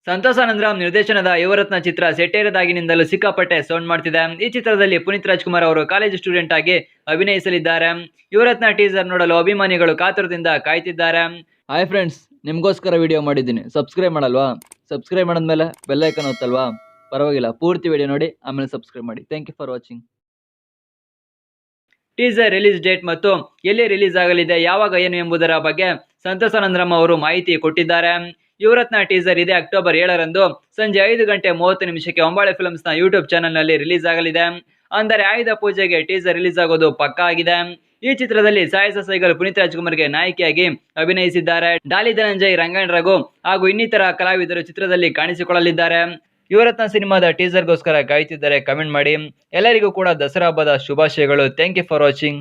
ಸಂತೋಷ್ ಆನಂದರಾಮ್ ನಿರ್ದೇಶನದ ಯುವರತ್ನ ಚಿತ್ರ ಸೆಟ್ಟೇರದಾಗಿನಿಂದಲೂ ಸಿಕ್ಕಾಪಟ್ಟೆ ಸೌಂಡ್ ಮಾಡ್ತಿದೆ. ಈ ಚಿತ್ರದಲ್ಲಿ ಪುನೀತ್ ರಾಜ್ಕುಮಾರ್ ಅವರು ಕಾಲೇಜು ಸ್ಟೂಡೆಂಟ್ ಆಗಿ ಅಭಿನಯಿಸಲಿದ್ದಾರೆ. ಯುವರತ್ನ ಟೀಸರ್ ನೋಡಲು ಅಭಿಮಾನಿಗಳು ಕಾತುರದಿಂದ ಕಾಯ್ತಿದ್ದಾರೆ. ಹಾಯ್ ಫ್ರೆಂಡ್ಸ್, ನಿಮಗೋಸ್ಕರ ವಿಡಿಯೋ ಮಾಡಿದ್ದೀನಿ. ಸಬ್ಸ್ಕ್ರೈಬ್ ಮಾಡಲ್ವಾ? ಸಬ್ಸ್ಕ್ರೈಬ್ ಮಾಡಿದ್ಮೇಲೆ ಬೆಲ್ ಐಕನ್ ಒತ್ತಲ್ವಾ? ಪರವಾಗಿಲ್ಲ, ಪೂರ್ತಿ ವಿಡಿಯೋ ನೋಡಿ ಆಮೇಲೆ ಸಬ್ಸ್ಕ್ರೈಬ್ ಮಾಡಿ. Thank you for watching. Teaser release date ಮತ್ತು ಎಲ್ಲಿ ರಿಲೀಸ್ ಆಗಲಿದೆ, ಯಾವಾಗ, ಏನು ಎಂಬುದರ ಬಗ್ಗೆ ಸಂತೋಷ್ ಆನಂದರಾಮ್ ಅವರು ಮಾಹಿತಿ ಕೊಟ್ಟಿದ್ದಾರೆ. ಯುವರತ್ನ ಟೀಸರ್ ಇದೇ ಅಕ್ಟೋಬರ್ 7ರಂದು ಸಂಜೆ 5:30 ಹೊಂಬಾಳೆ ಫಿಲ್ಮ್ಸ್ ನ ಯೂಟ್ಯೂಬ್ ಚಾನೆಲ್ ನಲ್ಲಿ ರಿಲೀಸ್ ಆಗಲಿದೆ. ಅಂದರೆ ಆಯುಧ ಪೂಜೆಗೆ ಟೀಸರ್ ರಿಲೀಸ್ ಆಗೋದು ಪಕ್ಕಾ ಆಗಿದೆ. ಈ ಚಿತ್ರದಲ್ಲಿ ಸಾಹಸ ಸೈಗಲ್ ಪುನೀತ್ ರಾಜ್ಕುಮಾರ್ಗೆ ನಾಯಕಿಯಾಗಿ ಅಭಿನಯಿಸಿದ್ದಾರೆ. ಡಾಲಿ ಧನಂಜಯ್, ರಂಗನ್ ರಘು ಹಾಗೂ ಇನ್ನಿತರ ಕಲಾವಿದರು ಚಿತ್ರದಲ್ಲಿ ಕಾಣಿಸಿಕೊಳ್ಳಲಿದ್ದಾರೆ. ಯುವರತ್ನ ಸಿನಿಮಾದ ಟೀಸರ್ಗೋಸ್ಕರ ಕಾಯುತ್ತಿದ್ದರೆ ಕಮೆಂಟ್ ಮಾಡಿ. ಎಲ್ಲರಿಗೂ ಕೂಡ ದಸರಾ ಹಬ್ಬದ ಶುಭಾಶಯಗಳು. Thank you for watching.